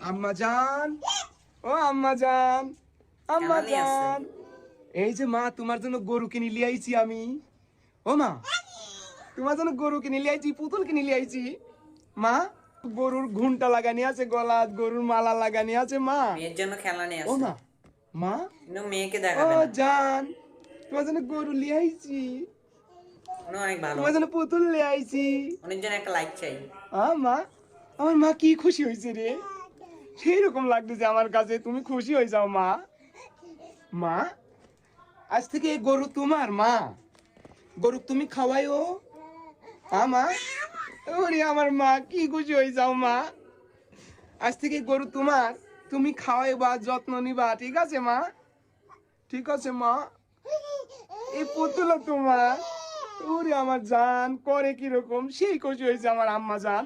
আম্মা জান, ও আম্মা জান, আম্মা জান, এই যে মা তোমার জন্য গরু কিনে নিয়ে আইছি আমি। ও মা, তোমার জন্য গরু কিনে নিয়ে আইছি, পুতুল কিনে নিয়ে আইছি। মা, গরুর ঘুমটা লাগানি আছে গলা, গরুর মালা লাগানি আছে মা। মেয়ের জন্য খেলনা নিয়ে ও আসছে। মা, মা, কিন্তু মেয়েকে ও দেখাবে না। জান, তোমার জন্য গরু নিয়ে আইছি, উনি অনেক ভালো। তোমার জন্য পুতুল নিয়ে আইছি। উনির জন্য একটা লাইক চাই। মা, আমার মা কি খুশি হয়েছে রে, সেই রকম লাগতেছে আমার কাছে। তুমি খুশি হয়ে যাও মা। মা, আজ থেকে এই গরু তোমার মা, গরু তুমি খাওয়াইও। মা, ওরে আমার মা কি খুশি হয়ে যাও মা। আজ থেকে গরু তোমার, তুমি খাওয়াইবা, যত্ন নিবা, ঠিক আছে মা? ঠিক আছে মা। এই পুতুল তোমার। ওরে আমার জান করে কিরকম, সেই খুশি হয়েছে আমার আম্মা জান।